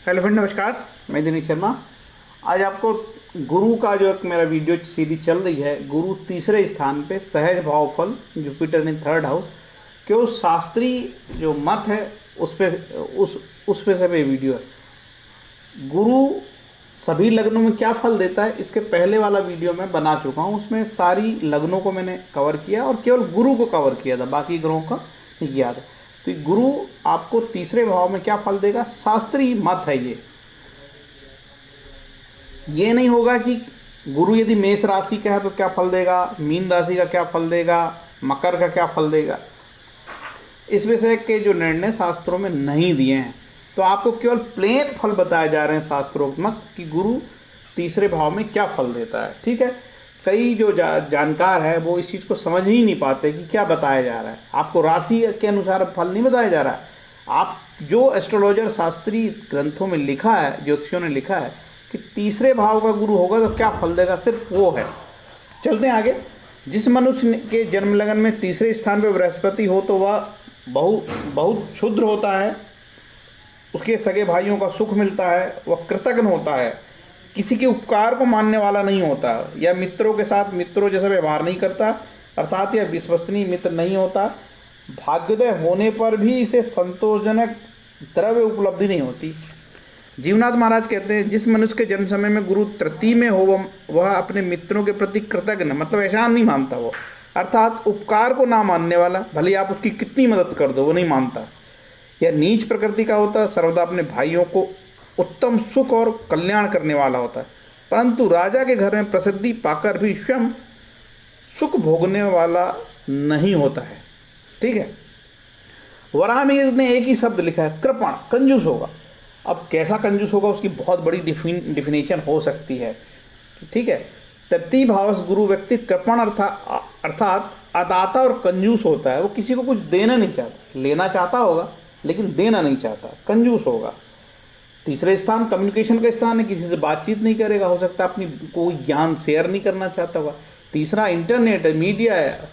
Hello friend, नमस्कार। मैं दिनेश शर्मा। आज आपको गुरु का जो एक मेरा वीडियो सीरीज चल रही है, गुरु तीसरे स्थान पे सहज भाव फल, जुपिटर इन थर्ड हाउस के उस शास्त्रीय जो मत है उस पे सब ये वीडियो है। गुरु सभी लग्नों में क्या फल देता है, इसके पहले वाला वीडियो मैं बना चुका हूँ। उसमें सारी लग्नों को मैंने कवर किया और केवल गुरु को कवर किया था, बाकी ग्रहों का नहीं किया था। तो गुरु आपको तीसरे भाव में क्या फल देगा, शास्त्रीय मत है ये नहीं होगा कि गुरु यदि मेष राशि का है तो क्या फल देगा, मीन राशि का क्या फल देगा, मकर का क्या फल देगा। इस विषय के जो निर्णय शास्त्रों में नहीं दिए हैं, तो आपको केवल प्लेन फल बताए जा रहे हैं शास्त्रोक्तमक कि गुरु तीसरे भाव में क्या फल देता है। ठीक है, कई जो जानकार है वो इस चीज़ को समझ ही नहीं पाते कि क्या बताया जा रहा है। आपको राशि के अनुसार फल नहीं बताया जा रहा है। आप जो एस्ट्रोलॉजर शास्त्रीय ग्रंथों में लिखा है, ज्योतिषियों ने लिखा है कि तीसरे भाव का गुरु होगा तो क्या फल देगा, सिर्फ वो है। चलते हैं आगे। जिस मनुष्य के जन्म लगन में तीसरे स्थान पर बृहस्पति हो तो वह बहुत क्षुद्र होता है, उसके सगे भाइयों का सुख मिलता है, वह कृतज्ञ होता है, किसी के उपकार को मानने वाला नहीं होता, या मित्रों के साथ मित्रों जैसा व्यवहार नहीं करता, अर्थात यह विश्वसनीय मित्र नहीं होता। भाग्योदय होने पर भी इसे संतोषजनक द्रव्य उपलब्धि नहीं होती। जीवनाथ महाराज कहते हैं, जिस मनुष्य के जन्म समय में गुरु तृतीय में हो वह अपने मित्रों के प्रति कृतज्ञ, मतलब एहसान नहीं मानता वो, अर्थात उपकार को ना मानने वाला, भले आप उसकी कितनी मदद कर दो वो नहीं मानता। यह नीच प्रकृति का होता है, सर्वदा अपने भाइयों को उत्तम सुख और कल्याण करने वाला होता है, परंतु राजा के घर में प्रसिद्धि पाकर भी स्वयं सुख भोगने वाला नहीं होता है। ठीक है, वराहमिहिर ने एक ही शब्द लिखा है, कृपण, कंजूस होगा। अब कैसा कंजूस होगा उसकी बहुत बड़ी डिफिनेशन हो सकती है। ठीक है, तृतीय भावस गुरु व्यक्ति कृपण अर्थात अदाता और कंजूस होता है। वो किसी को कुछ देना नहीं चाहता, लेना चाहता होगा लेकिन देना नहीं चाहता, कंजूस होगा। तीसरे स्थान कम्युनिकेशन का स्थान है, किसी से बातचीत नहीं करेगा, हो सकता है अपनी कोई ज्ञान शेयर नहीं करना चाहता होगा। तीसरा इंटरनेट है, मीडिया है,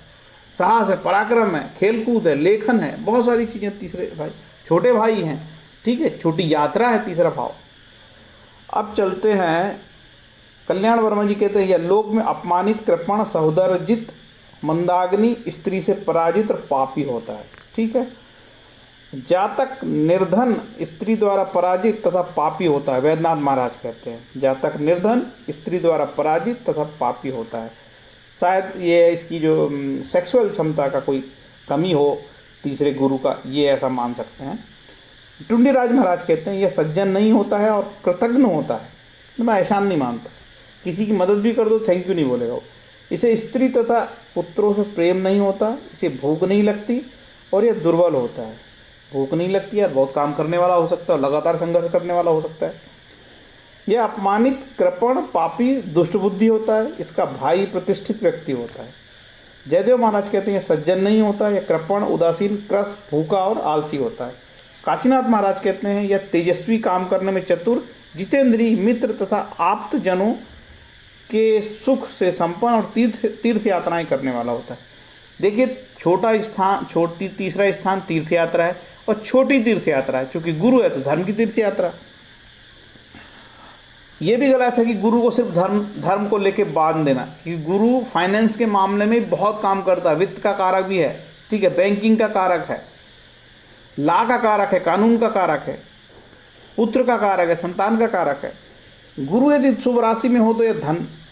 साहस है, पराक्रम है, खेलकूद है, लेखन है, बहुत सारी चीज़ें तीसरे भाई, छोटे भाई हैं। ठीक है, छोटी यात्रा है तीसरा भाव। अब चलते हैं, कल्याण वर्मा जी कहते हैं, यह लोक में अपमानित, कृपण, सहोदरजित, मंदाग्नि, स्त्री से पराजित और पापी होता है। ठीक है, जातक निर्धन, स्त्री द्वारा पराजित तथा पापी होता है। वैद्यनाथ महाराज कहते हैं, जातक निर्धन, स्त्री द्वारा पराजित तथा पापी होता है। शायद ये इसकी जो सेक्सुअल क्षमता का कोई कमी हो तीसरे गुरु का, ये ऐसा मान सकते हैं। टुंडीराज महाराज कहते हैं, यह सज्जन नहीं होता है और कृतज्ञ होता है। मैं एहसान नहीं मानता, किसी की मदद भी कर दो थैंक यू नहीं बोलेगा वो। इसे स्त्री तथा पुत्रों से प्रेम नहीं होता, इसे भूख नहीं लगती और यह दुर्बल होता है। भूख नहीं लगती है, बहुत काम करने वाला हो सकता है, लगातार संघर्ष करने वाला हो सकता है। यह अपमानित, कृपण, पापी, दुष्ट बुद्धि होता है। इसका भाई प्रतिष्ठित व्यक्ति होता है। जयदेव महाराज कहते हैं, यह सज्जन नहीं होता, यह कृपण, उदासीन, क्रस, भूखा और आलसी होता है। काशीनाथ महाराज कहते हैं, यह तेजस्वी, काम करने में चतुर, जितेंद्रीय, मित्र तथा आप्त जनों के सुख से संपन्न और तीर्थ यात्राएं करने वाला होता है। देखिए, तीसरा स्थान तीर्थ यात्रा है और छोटी तीर्थ यात्रा है, क्योंकि गुरु है तो धर्म की तीर्थ यात्रा। ये भी गलत है कि गुरु को सिर्फ धर्म को लेके बांध देना, क्योंकि गुरु फाइनेंस के मामले में बहुत काम करता है, वित्त का कारक भी है। ठीक है, बैंकिंग का कारक है, लॉ का कारक है, कानून का कारक है, पुत्र का कारक है, संतान का कारक है। गुरु यदि शुभ राशि में हो तो यह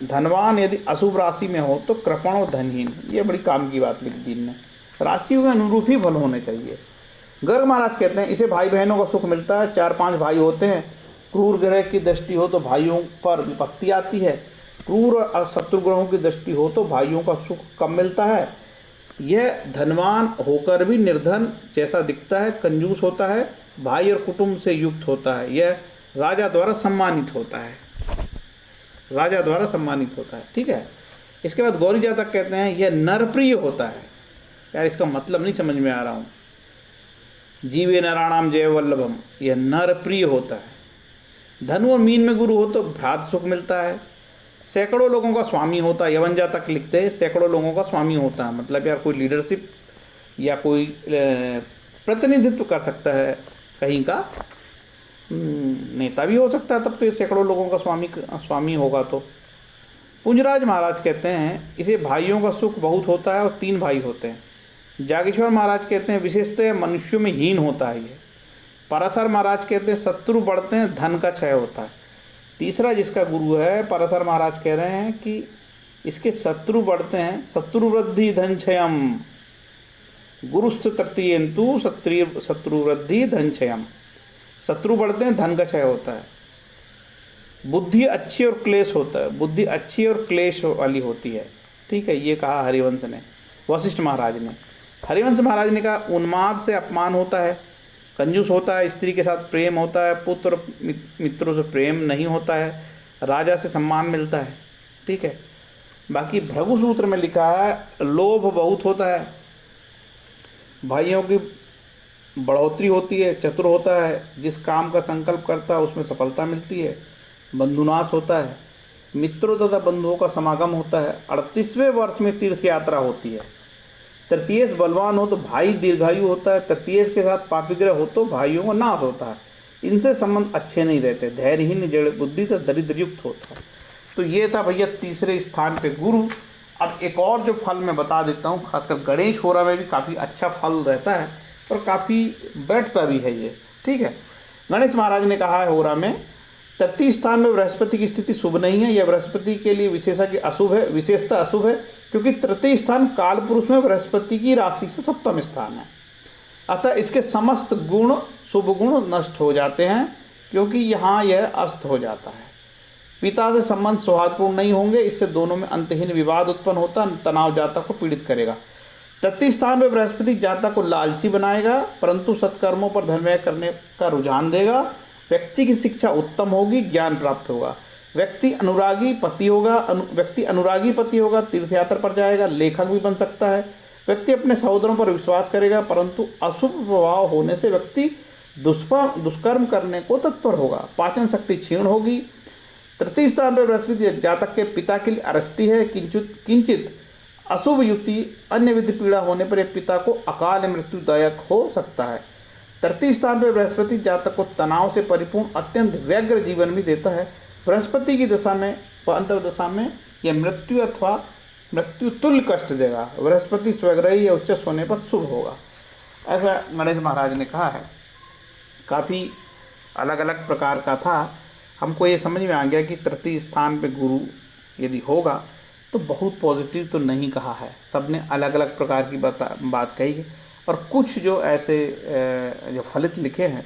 धनवान, यदि अशुभ राशि में हो तो कृपण और धनहीन। ये बड़ी काम की बात लिखी दी ने। राशियों के अनुरूप ही फल होने चाहिए। गर्ग महाराज कहते हैं, इसे भाई बहनों का सुख मिलता है। 4-5 भाई होते हैं, क्रूर ग्रह की दृष्टि हो तो भाइयों पर विपत्ति आती है, क्रूर और शत्रु ग्रहों की दृष्टि हो तो भाइयों का सुख कम मिलता है। यह धनवान होकर भी निर्धन जैसा दिखता है, कंजूस होता है, भाई और कुटुंब से युक्त होता है। यह राजा द्वारा सम्मानित होता है, राजा द्वारा सम्मानित होता है। ठीक है, इसके बाद गौरी जातक कहते हैं, यह नरप्रिय होता है। यार इसका मतलब नहीं समझ में आ रहा हूँ। जीवे नराणाम जय वल्लभम, यह नरप्रिय होता है। धनु और मीन में गुरु हो तो भ्रात सुख मिलता है। सैकड़ों लोगों का स्वामी होता है। यवन जातक लिखते हैं, सैकड़ों लोगों का स्वामी होता है, मतलब यार कोई लीडरशिप या कोई प्रतिनिधित्व कर सकता है कहीं का। नेता भी हो सकता है, तब तो ये सैकड़ों लोगों का स्वामी होगा। तो पुंजराज महाराज कहते हैं इसे भाइयों का सुख बहुत होता है और 3 भाई होते हैं। जागेश्वर महाराज कहते हैं विशेषतः मनुष्यों में हीन होता है ये। पराशर महाराज कहते हैं शत्रु बढ़ते हैं धन का क्षय होता है। तीसरा जिसका गुरु है पराशर महाराज कह रहे हैं कि इसके शत्रु बढ़ते हैं, शत्रु वृद्धि धन क्षयम, गुरुस्थ तृतीयंतु शत्रु वृद्धि धन क्षयम। शत्रु बढ़ते हैं धन का क्षय होता है। बुद्धि अच्छी और क्लेश होता है, बुद्धि अच्छी और क्लेश वाली होती है। ठीक है, ये कहा हरिवंश ने, वशिष्ठ महाराज ने। हरिवंश महाराज ने कहा उन्माद से अपमान होता है, कंजूस होता है, स्त्री के साथ प्रेम होता है, पुत्र मित्रों से प्रेम नहीं होता है, राजा से सम्मान मिलता है। ठीक है, बाकी भृगु सूत्र में लिखा है लोभ बहुत होता है, भाइयों की बढ़ोतरी होती है, चतुर होता है, जिस काम का संकल्प करता है उसमें सफलता मिलती है, बंधुनाश होता है, मित्रों तथा बंधुओं का समागम होता है, 38वें वर्ष में तीर्थ यात्रा होती है, तृतीयेश बलवान हो तो भाई दीर्घायु होता है, तृतीयेश के साथ पापिग्रह हो तो भाइयों का नाश होता है, इनसे संबंध अच्छे नहीं रहते, धैर्यहीन जड़ बुद्धि तथा दरिद्र युक्त होता है। तो ये था भैया तीसरे स्थान पे गुरु। अब एक और जो फल मैं बता देता हूँ, खासकर गणेश होरा में भी काफ़ी अच्छा फल रहता है और काफ़ी बैठता भी है ये। ठीक है, गणेश महाराज ने कहा है होरा में तृतीय स्थान में बृहस्पति की स्थिति शुभ नहीं है, यह बृहस्पति के लिए विशेषता अशुभ है, क्योंकि तृतीय स्थान काल पुरुष में बृहस्पति की राशि से सप्तम स्थान है। अतः इसके समस्त गुण शुभ गुण नष्ट हो जाते हैं, क्योंकि यहाँ यह अस्त हो जाता है। पिता से संबंध सौहार्दपूर्ण नहीं होंगे, इससे दोनों में अंतहीन विवाद उत्पन्न होता, तनाव जातक को पीड़ित करेगा। तृतीय स्थान में बृहस्पति जातक को लालची बनाएगा, परंतु सत्कर्मों पर धर्मव्यय करने का रुझान देगा। व्यक्ति की शिक्षा उत्तम होगी, ज्ञान प्राप्त होगा। व्यक्ति अनुरागी पति होगा, तीर्थ यात्रा पर जाएगा, लेखक भी बन सकता है। व्यक्ति अपने सहोदरों पर विश्वास करेगा, परंतु अशुभ प्रभाव होने से व्यक्ति दुष्कर्म करने को तत्पर होगा। पाचन शक्ति क्षीण होगी। तृतीय स्थान पर बृहस्पति जातक के पिता के लिए अरष्टि है, किंचित अशुभ युति अन्य विधि पीड़ा होने पर पिता को अकाल मृत्युदायक हो सकता है। तृतीय स्थान पर बृहस्पति जातक को तनाव से परिपूर्ण अत्यंत व्यग्र जीवन भी देता है। बृहस्पति की दशा में व अंतर्दशा में यह मृत्यु अथवा मृत्यु तुल्य कष्ट देगा। बृहस्पति स्वग्रही या उच्च होने पर शुभ होगा, ऐसा गणेश महाराज ने कहा है। काफ़ी अलग अलग प्रकार का था। हमको ये समझ में आ गया कि तृतीय स्थान पे गुरु यदि होगा तो बहुत पॉजिटिव तो नहीं कहा है, सबने अलग अलग प्रकार की बात कही है। और कुछ जो ऐसे जो फलित लिखे हैं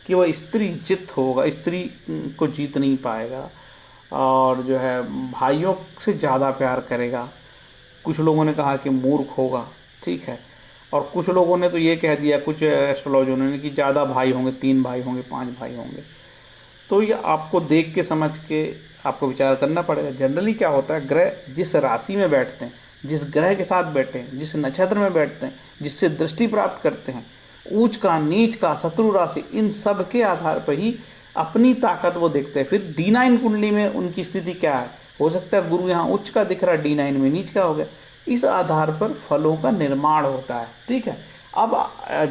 कि वह स्त्री जित होगा, स्त्री को जीत नहीं पाएगा और जो है भाइयों से ज़्यादा प्यार करेगा। कुछ लोगों ने कहा कि मूर्ख होगा, ठीक है। और कुछ लोगों ने तो ये कह दिया, कुछ एस्ट्रोलॉजरों ने, कि ज़्यादा भाई होंगे, 3 भाई होंगे, 5 भाई होंगे। तो ये आपको देख के समझ के आपको विचार करना पड़ेगा। जनरली क्या होता है, ग्रह जिस राशि में बैठते हैं, जिस ग्रह के साथ बैठे हैं, जिस नक्षत्र में बैठते हैं, जिससे दृष्टि प्राप्त करते हैं, ऊंच का, नीच का, शत्रु राशि, इन सब के आधार पर ही अपनी ताकत वो देखते हैं। फिर D9 कुंडली में उनकी स्थिति क्या है, हो सकता है गुरु यहाँ उच्च का दिख रहा है, D9 में नीच का हो गया। इस आधार पर फलों का निर्माण होता है, ठीक है। अब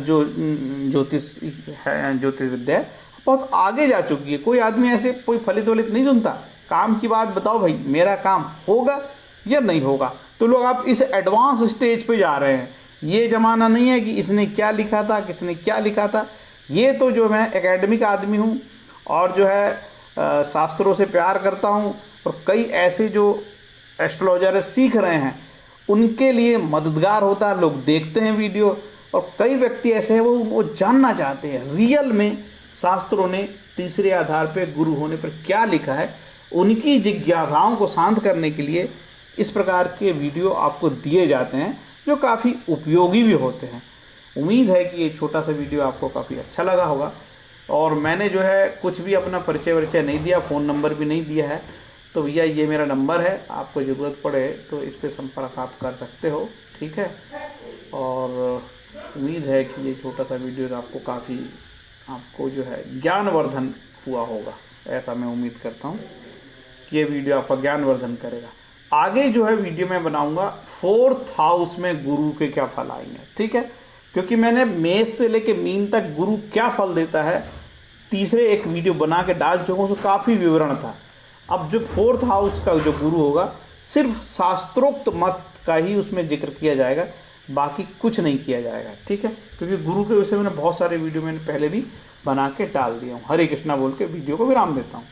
जो ज्योतिष है, ज्योतिष विद्या बहुत आगे जा चुकी है। कोई आदमी ऐसे कोई फलित वलित नहीं सुनता, काम की बात बताओ भाई, मेरा काम होगा या नहीं होगा। तो लोग आप इस एडवांस स्टेज पे जा रहे हैं। ये ज़माना नहीं है कि इसने क्या लिखा था, किसने क्या लिखा था। ये तो जो मैं एकेडमिक आदमी हूँ और जो है शास्त्रों से प्यार करता हूँ, और कई ऐसे जो एस्ट्रोलॉजर सीख रहे हैं उनके लिए मददगार होता है। लोग देखते हैं वीडियो, और कई व्यक्ति ऐसे हैं वो जानना चाहते हैं रियल में शास्त्रों ने तीसरे आधार पे गुरु होने पर क्या लिखा है। उनकी जिज्ञासाओं को शांत करने के लिए इस प्रकार के वीडियो आपको दिए जाते हैं, जो काफ़ी उपयोगी भी होते हैं। उम्मीद है कि ये छोटा सा वीडियो आपको काफ़ी अच्छा लगा होगा। और मैंने जो है कुछ भी अपना परिचय नहीं दिया, फ़ोन नंबर भी नहीं दिया है। तो भैया ये मेरा नंबर है, आपको ज़रूरत पड़े तो इस पर संपर्क आप कर सकते हो, ठीक है। और उम्मीद है कि ये छोटा सा वीडियो आपको काफ़ी आपको जो है ज्ञानवर्धन हुआ होगा, ऐसा मैं उम्मीद करता हूँ कि ये वीडियो आपका ज्ञानवर्धन करेगा। आगे जो है वीडियो मैं बनाऊंगा 4th हाउस में गुरु के क्या फल आएंगे, ठीक है। क्योंकि मैंने मेष से लेके मीन तक गुरु क्या फल देता है तीसरे एक वीडियो बना के डाल चुका हूँ, उसमें काफ़ी विवरण था। अब जो 4th हाउस का जो गुरु होगा सिर्फ शास्त्रोक्त मत का ही उसमें जिक्र किया जाएगा, बाकी कुछ नहीं किया जाएगा, ठीक है। क्योंकि गुरु के विषय में बहुत सारे वीडियो मैंने पहले भी बना के डाल दिया हूँ। हरे कृष्णा बोल के वीडियो को विराम देता हूँ।